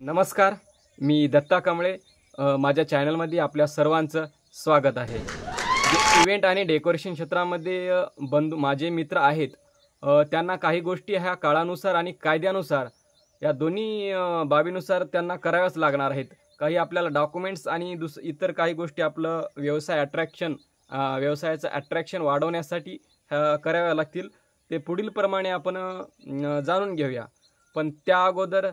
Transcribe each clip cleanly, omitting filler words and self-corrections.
नमस्कार, मी दत्ता कांबळे. माझ्या चॅनलमध्ये आपल्या सर्वांचं स्वागत आहे. जे इव्हेंट आणि डेकोरेशन क्षेत्रामध्ये माझे मित्र आहेत, त्यांना काही गोष्टी ह्या काळानुसार आणि कायद्यानुसार या दोन्ही बाबीनुसार त्यांना कराव्याच लागणार आहेत. काही आपल्याला डॉक्युमेंट्स आणि इतर काही गोष्टी आपलं व्यवसायाचं अट्रॅक्शन वाढवण्यासाठी कराव्या लागतील. ते पुढीलप्रमाणे आपण जाणून घेऊया. पण त्या अगोदर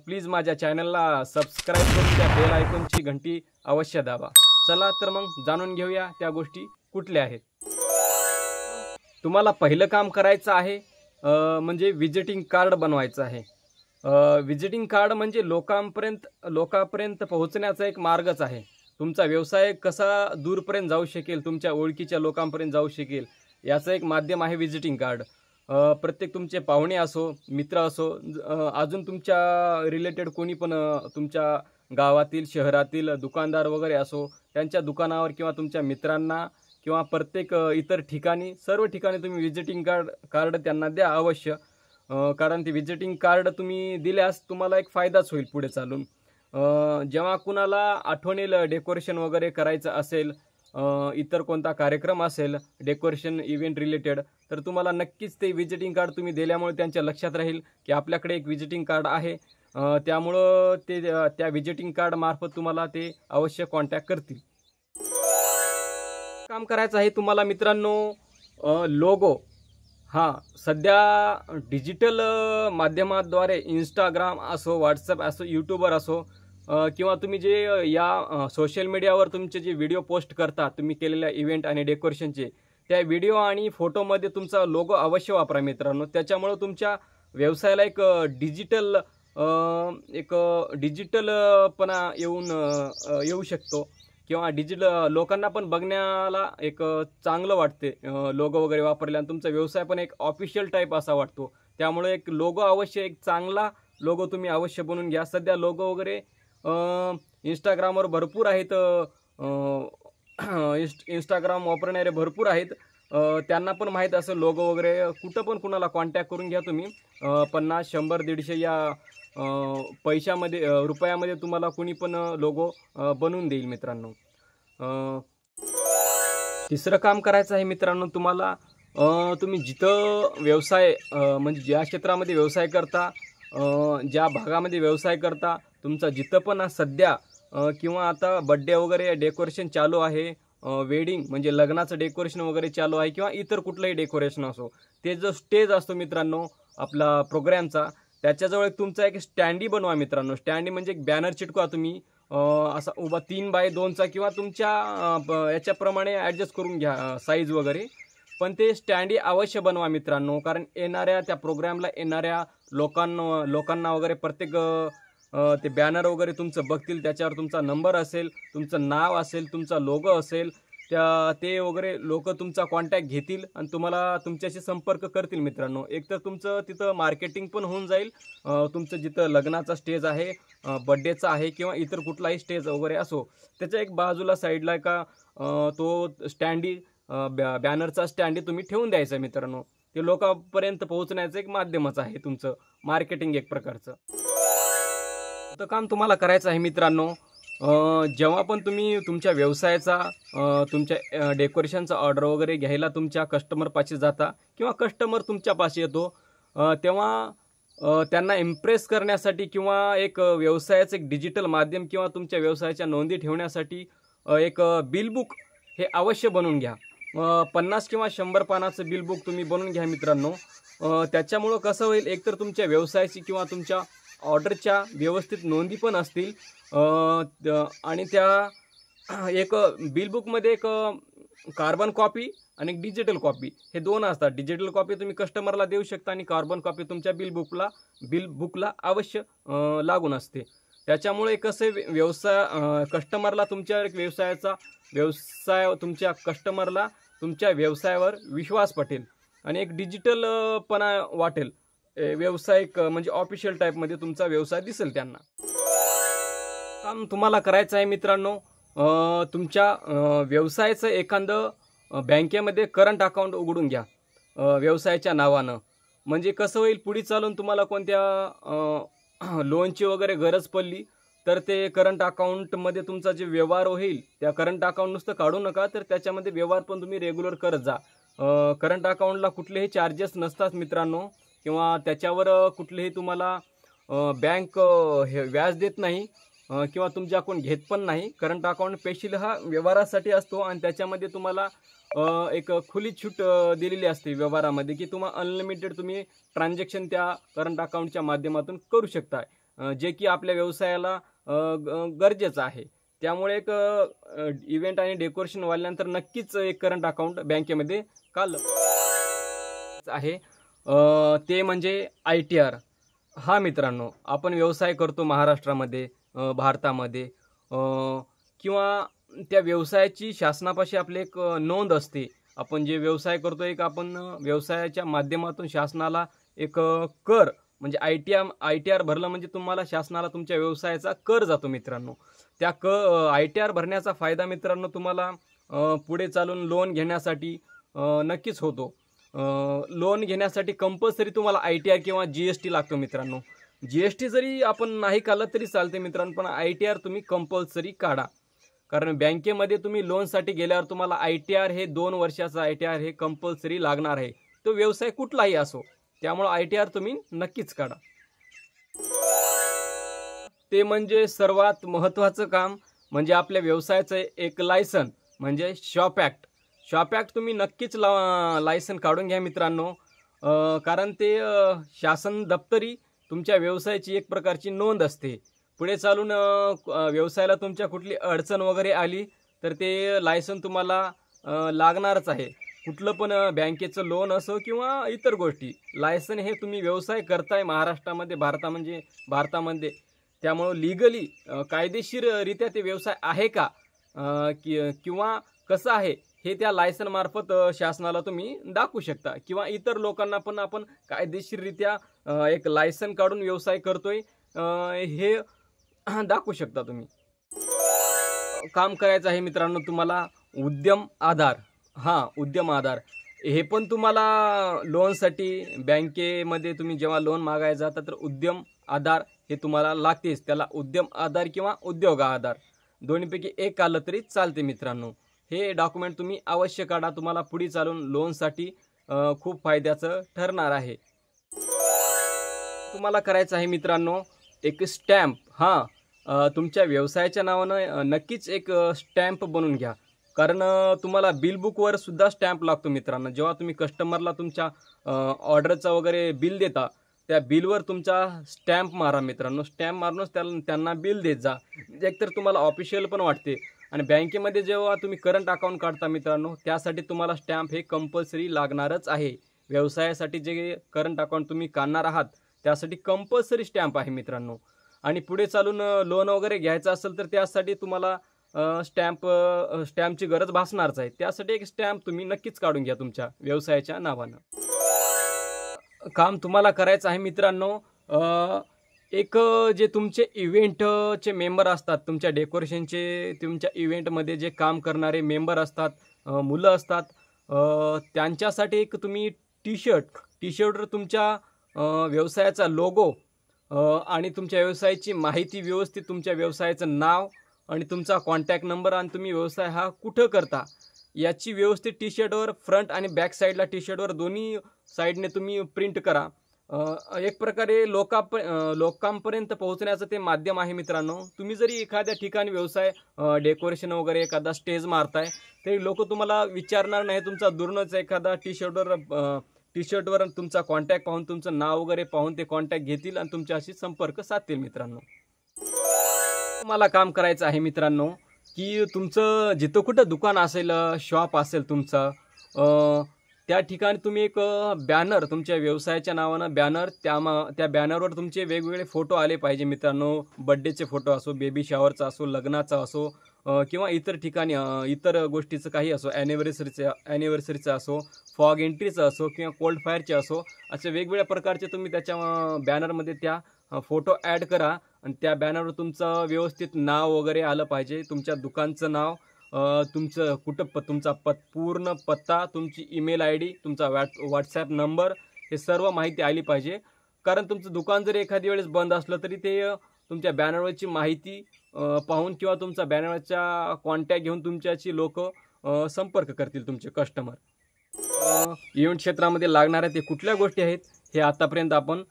प्लीज माझ्या चॅनलला सबस्क्राईब करून त्या बेल आयकॉनची घंटी अवश्य दाबा. चला तर मग जाणून घेऊया त्या गोष्टी कुठल्या आहेत. तुम्हाला पहिलं काम करायचं आहे म्हणजे विजिटिंग कार्ड बनवायचं आहे. विजिटिंग कार्ड म्हणजे लोकांपर्यंत पोहोचण्याचा एक मार्गच आहे. तुमचा व्यवसाय कसा दूरपर्यंत जाऊ शकेल, तुमच्या ओळखीच्या लोकांपर्यंत जाऊ शकेल, याचं एक माध्यम आहे विजिटिंग कार्ड. प्रत्येक तुमचे पाहुणे असो, मित्र असो, अजून तुमच्या रिलेटेड कोणी पण तुमच्या गावातील शहरातील दुकानदार वगैरे असो, त्यांच्या दुकानावर किंवा तुमच्या मित्रांना किंवा प्रत्येक इतर ठिकाणी, सर्व ठिकाणी तुम्ही विजिटिंग कार्ड त्यांना द्या अवश्य. कारण ते विजिटिंग कार्ड तुम्ही दिल्यास तुम्हाला एक फायदाच होईल पुढे चालून. जेव्हा कुणाला आठवणील डेकोरेशन वगैरे करायचं असेल, इतर कोणता कार्यक्रम असेल डेकोरेशन इव्हेंट रिलेटेड, तर तुम्हाला नक्कीच ते विजिटिंग कार्ड तुम्ही दिल्यामुळे त्यांच्या लक्षात राहील की आपल्याकडे एक विजिटिंग कार्ड आहे. त्यामुळं ते त्या विजिटिंग कार्ड मार्फत तुम्हाला ते अवश्य कॉन्टॅक्ट करतील. काम करायचं आहे तुम्हाला मित्रांनो, लोगो. सध्या डिजिटल माध्यमाद्वारे इंस्टाग्राम असो, व्हॉट्सअप असो, यूट्यूबर असो, किंवा तुम्ही जे या सोशल मीडियावर तुमचे जे व्हिडिओ पोस्ट करता तुम्ही केलेल्या इव्हेंट आणि डेकोरेशनचे, त्या व्हिडिओ आणि फोटोमध्ये तुमचा लोगो अवश्य वापरा मित्रांनो. त्याच्यामुळं तुमच्या व्यवसायाला एक डिजिटलपणा येऊ शकतो किंवा लोकांना पण बघण्याला एक चांगलं वाटते लोगो वगैरे वापरल्याने. तुमचा व्यवसाय पण एक ऑफिशियल टाईप असा वाटतो. त्यामुळे एक लोगो अवश्य, एक चांगला लोगो तुम्ही अवश्य बनवून घ्या. सध्या लोगो वगैरे इंस्टाग्रामवर भरपूर आहेत. इंस्टाग्राम वापरणारे भरपूर आहेत. त्यांना पण माहीत असेल लोगो वगैरे. कुठं पण कुणाला कॉन्टॅक्ट करून घ्या तुम्ही. 50, 100, 150 या रुपयामध्ये तुम्हाला कोणी पण लोगो बनवून देईल मित्रांनो. तिसरं काम करायचं आहे मित्रांनो तुम्हाला. तुम्ही जिथं व्यवसाय म्हणजे ज्या क्षेत्रामध्ये व्यवसाय करता, ज्या भागामध्ये व्यवसाय करता, तुमचा जिथं पण सध्या किंवा आता बड्डे वगैरे डेकोरेशन चालू आहे, वेडिंग म्हणजे लग्नाचं डेकोरेशन वगैरे चालू आहे, किंवा इतर कुठलंही डेकोरेशन असो, ते जो स्टेज असतो मित्रांनो आपला प्रोग्रामचा, त्याच्याजवळ एक तुमचा एक स्टँडी बनवा मित्रांनो. स्टँडी म्हणजे एक बॅनर चिटकवा तुम्ही असा उभा 3x2चा, किंवा तुमच्या याच्याप्रमाणे ॲडजस्ट करून घ्या साईज वगैरे. पण ते स्टँडी अवश्य बनवा मित्रांनो. कारण त्या प्रोग्रामला येणाऱ्या लोकांना वगैरे प्रत्येक ते बॅनर वगैरे तुमचं बघतील, त्याच्यावर तुमचा नंबर असेल, तुमचं नाव असेल, तुमचा लोगो असेल, ते वगैरे लोक तुमचा कॉन्टॅक्ट घेतील आणि तुमच्याशी संपर्क करतील मित्रांनो. एकतर तुमचं तिथं मार्केटिंग पण होऊन जाईल. तुमचं जिथं लग्नाचा स्टेज आहे, बड्डेचा आहे, किंवा इतर कुठलाही स्टेज वगैरे असो, त्याच्या एक बाजूला साईडला का तो स्टँडी बॅनरचा स्टँडी तुम्ही ठेवून द्यायचा मित्रांनो. ते लोकांपर्यंत पोहोचण्याचं एक माध्यमच आहे तुमचं मार्केटिंग एक प्रकारचं. तर काम तुम्हाला करायचं आहे मित्रांनो. जेव्हा पण तुम्ही तुमच्या व्यवसायाचा तुमच्या डेकोरेशनचा ऑर्डर वगैरे घ्यायला तुमच्या कस्टमरपाशी जाता, किंवा कस्टमर तुमच्यापाशी येतो, तेव्हा त्यांना इम्प्रेस करण्यासाठी किंवा एक व्यवसायाचं एक डिजिटल माध्यम किंवा तुमच्या व्यवसायाच्या नोंदी ठेवण्यासाठी एक बिलबुक हे अवश्य बनवून घ्या. 50 किंवा 100 पानाचं बिलबुक तुम्ही बनवून घ्या मित्रांनो. त्याच्यामुळं कसं होईल, एकतर तुमच्या व्यवसायाची किंवा तुमच्या ऑर्डरच्या व्यवस्थित नोंदी पण असतील, आणि त्या एक बिलबुकमध्ये एक कार्बन कॉपी आणि एक डिजिटल कॉपी हे दोन असतात. डिजिटल कॉपी तुम्ही कस्टमरला देऊ शकता आणि कार्बन कॉपी तुमच्या बिलबुकला अवश्य लागून असते. त्याच्यामुळे कसं कस्टमरला तुमच्या कस्टमरला तुमच्या व्यवसायावर विश्वास पटेल आणि एक डिजिटलपणा वाटेल. व्यावसायिक म्हणजे ऑफिशियल टाईपमध्ये तुमचा व्यवसाय दिसेल त्यांना. काम तुम्हाला करायचं आहे मित्रांनो, तुमच्या व्यवसायाचं एखादं बँकेमध्ये करंट अकाउंट उघडून घ्या व्यवसायाच्या नावानं. म्हणजे कसं होईल, पुढे चालून तुम्हाला कोणत्या लोनची वगैरे गरज पडली तर ते करंट अकाउंटमध्ये तुमचा जे व्यवहार होईल, त्या करंट अकाउंट नुसतं काढू नका, तर त्याच्यामध्ये व्यवहार पण तुम्ही रेग्युलर करत जा. करंट अकाउंटला कुठलेही चार्जेस नसतात मित्रांनो, किंवा त्याच्यावर कुठलेही तुम्हाला बँक हे व्याज देत नाही किंवा तुमच्याकडून घेत पण नाही. करंट अकाउंट स्पेशल हा व्यवहारासाठी असतो आणि त्याच्यामध्ये तुम्हाला एक खुली छूट दिलेली असते व्यवहारामध्ये, की तुम्हाला अनलिमिटेड तुम्ही ट्रान्झॅक्शन त्या करंट अकाउंटच्या माध्यमातून करू शकता, जे की आपल्या व्यवसायाला गरजेचं आहे. त्यामुळे एक इव्हेंट आणि डेकोरेशन वाल्यानंतर नक्कीच एक करंट अकाउंट बँकेमध्ये आहे. ते म्हणजे ITR. हा मित्रांनो, आपण व्यवसाय करतो महाराष्ट्रामध्ये, भारतामध्ये, किंवा त्या व्यवसायाची शासनापाशी आपली एक नोंद असते. आपण जे व्यवसाय करतो, एक आपण व्यवसायाच्या माध्यमातून शासनाला एक कर म्हणजे ITR भरलं म्हणजे तुम्हाला शासनाला तुमच्या व्यवसायाचा कर जातो मित्रांनो. त्या ITR भरण्याचा फायदा मित्रांनो तुम्हाला पुढे चालून लोन घेण्यासाठी नक्कीच होतो. लोन घेण्यासाठी कंपल्सरी तुम्हाला ITR किंवा GST लागतो मित्रांनो. GST जरी आपण नाही काढलं तरी चालते मित्रांनो, पण ITR तुम्ही कंपल्सरी काढा. कारण बँकेमध्ये तुम्ही लोनसाठी गेल्यावर तुम्हाला ITR हे 2 वर्षाचा ITR हे कंपल्सरी लागणार आहे. तो व्यवसाय कुठलाही असो, त्यामुळे ITR तुम्ही नक्कीच काढा. ते म्हणजे सर्वात महत्त्वाचं काम म्हणजे आपल्या व्यवसायाचं एक लायसन म्हणजे शॉप ॲक्ट तुम्ही नक्कीच लायसन काढून घ्या मित्रांनो. कारण ते शासन दप्तरी तुमच्या व्यवसायाची एक प्रकारची नोंद असते. पुढे चालून व्यवसायाला तुमच्या कुठली अडचण वगैरे आली तर ते लायसन तुम्हाला लागणारच आहे. कुठलं पण बँकेचं लोन असो किंवा इतर गोष्टी, लायसन हे तुम्ही व्यवसाय करताय महाराष्ट्रामध्ये, भारतामध्ये, त्यामुळं लीगली कायदेशीररित्या ते व्यवसाय आहे का किंवा कसं आहे हे त्या लायसन मार्फत शासनाला तुम्ही दाखवू शकता, किंवा इतर लोकांना पण आपण कायदेशीररित्या एक लायसन काढून व्यवसाय करतोय हे दाखवू शकता तुम्ही. काम करायचं आहे मित्रांनो तुम्हाला उद्यम आधार. उद्यम आधार हे पण तुम्हाला लोनसाठी बँकेमध्ये तुम्ही जेव्हा लोन मागायला जाता तर उद्यम आधार हे तुम्हाला लागतेच. त्याला उद्यम आधार किंवा उद्योग आधार दोन्हीपैकी एक आलं तरी चालते मित्रांनो. हे डॉक्युमेंट तुम्ही अवश्य काढा, तुम्हाला पुढे चालून लोनसाठी खूप फायद्याचं ठरणार आहे. तुम्हाला करायचं आहे मित्रांनो एक स्टॅम्प. तुमच्या व्यवसायाच्या नावानं नक्कीच एक स्टॅम्प बनवून घ्या, कारण तुम्हाला बिल बुकवर सुद्धा स्टॅम्प लागतो मित्रांनो. जेव्हा तुम्ही कस्टमरला तुमच्या ऑर्डरचा वगैरे बिल देता, त्या बिलवर तुमचा स्टॅम्प मारा मित्रांनो. स्टॅम्प मारूनच त्यांना बिल देत जा, एकतर तुम्हाला ऑफिशियल पण वाटते. आणि बँकेमध्ये जेव्हा तुम्ही करंट अकाउंट काढता मित्रांनो, त्यासाठी तुम्हाला स्टॅम्प हे कंपल्सरी लागणारच आहे. व्यवसायासाठी जे करंट अकाउंट तुम्ही काढणार आहात त्यासाठी कंपल्सरी स्टॅम्प आहे मित्रांनो. आणि पुढे चालून लोन वगैरे घ्यायचं असेल तर त्यासाठी तुम्हाला स्टॅम्पची गरज भासणारच आहे. त्यासाठी एक स्टॅम्प तुम्ही नक्कीच काढून घ्या तुमच्या व्यवसायाच्या नावानं. काम तुम्हाला करायचं आहे मित्रांनो एक जे तुमचे इव्हेंटचे मेंबर असतात, तुमच्या डेकोरेशनचे, तुमच्या इव्हेंटमध्ये जे काम करणारे मेंबर असतात, मुलं असतात, त्यांच्यासाठी एक तुम्ही टी शर्टवर तुमच्या व्यवसायाचा लोगो आणि तुमच्या व्यवसायाची माहिती, व्यवस्थित तुमच्या व्यवसायाचं नाव आणि तुमचा कॉन्टॅक्ट नंबर आणि तुम्ही व्यवसाय हा कुठं करता याची व्यवस्थित टी शर्टवर फ्रंट आणि बॅक साईडला टी शर्टवर दोन्ही साईडने तुम्ही प्रिंट करा. एक प्रकारे लोकांपर्यंत पोहोचण्याचं ते माध्यम आहे मित्रांनो. तुम्ही जरी एखाद्या ठिकाणी व्यवसाय डेकोरेशन वगैरे एखादा स्टेज मारताय तरी लोक तुम्हाला विचारणार नाही. तुमचा दुरूनच एखादा टी शर्टवर तुमचा कॉन्टॅक्ट पाहून, तुमचं नाव वगैरे पाहून ते कॉन्टॅक्ट घेतील आणि तुमच्याशी संपर्क साधतील मित्रांनो. तुम्हाला काम करायचं आहे मित्रांनो की तुमचं जिथं कुठं दुकान असेल, शॉप असेल तुमचं, त्या ठिकाणी तुम्ही एक बॅनर, तुमच्या व्यवसायाच्या नावानं बॅनर, त्या बॅनरवर तुमचे वेगवेगळे फोटो आले पाहिजे मित्रांनो. बड्डेचे फोटो असो, बेबी शॉवरचा असो, लग्नाचा असो, किंवा इतर ठिकाणी इतर गोष्टीचं काही असो, ॲनिव्हर्सरीचं असो, फॉग एंट्रीचं असो किंवा कोल्ड फायरचे असो, असे वेगवेगळ्या प्रकारचे तुम्ही त्याच्या बॅनरमध्ये त्या फोटो ॲड करा. आणि त्या बॅनरवर तुमचं व्यवस्थित नाव वगैरे आलं पाहिजे, तुमच्या दुकानचं नाव, तुमचं तुमचा पूर्ण पत्ता, तुमची ईमेल ID, तुमचा व्हॉट्सॲप नंबर, हे सर्व माहिती आली पाहिजे. कारण तुमचं दुकान जरी एखाद्या वेळेस बंद असलं तरी ते तुमच्या बॅनरवरची माहिती पाहून किंवा तुमचा बॅनरवरचा कॉन्टॅक्ट घेऊन तुमच्याशी लोक संपर्क करतील, तुमचे कस्टमर. इव्हेंट क्षेत्रामध्ये लागणाऱ्या ते कुठल्या गोष्टी आहेत हे आतापर्यंत आपण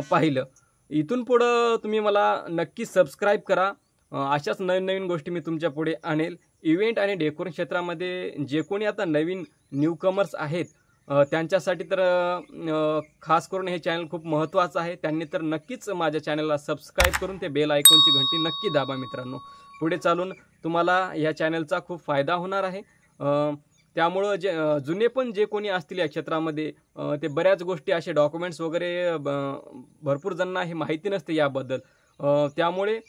पाहिलं. इथून पुढं तुम्ही मला नक्की सबस्क्राईब करा. अशाच नवीन नवीन गोष्टी मी तुमच्या पुढे आणेल. इव्हेंट आणि डेकोरेशन क्षेत्रामध्ये जे कोणी आता नवीन न्यूकमर्स आहेत त्यांच्यासाठी तर खास करून हे चॅनल खूप महत्त्वाचं आहे. त्यांनी तर नक्कीच माझ्या चॅनलला सबस्क्राईब करून ते बेल आयकॉनची घंटी नक्की दाबा मित्रांनो. पुढे चालून तुम्हाला या चॅनलचा खूप फायदा होणार आहे. त्यामुळं जुने पण जे कोणी असतील या क्षेत्रामध्ये ते बऱ्याच गोष्टी असे डॉक्युमेंट्स वगैरे भरपूर जणांना हे माहिती नसते याबद्दल. त्यामुळे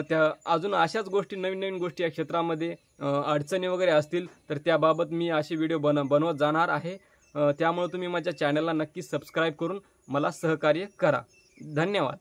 त्या अजून अशाच गोष्टी नवीन नवीन गोष्टी या क्षेत्रामध्ये अडचणी वगैरे असतील तर त्याबाबत मी असे व्हिडिओ बनवत जाणार आहे. त्यामुळे तुम्ही माझ्या चॅनलला नक्की सबस्क्राईब करून मला सहकार्य करा. धन्यवाद.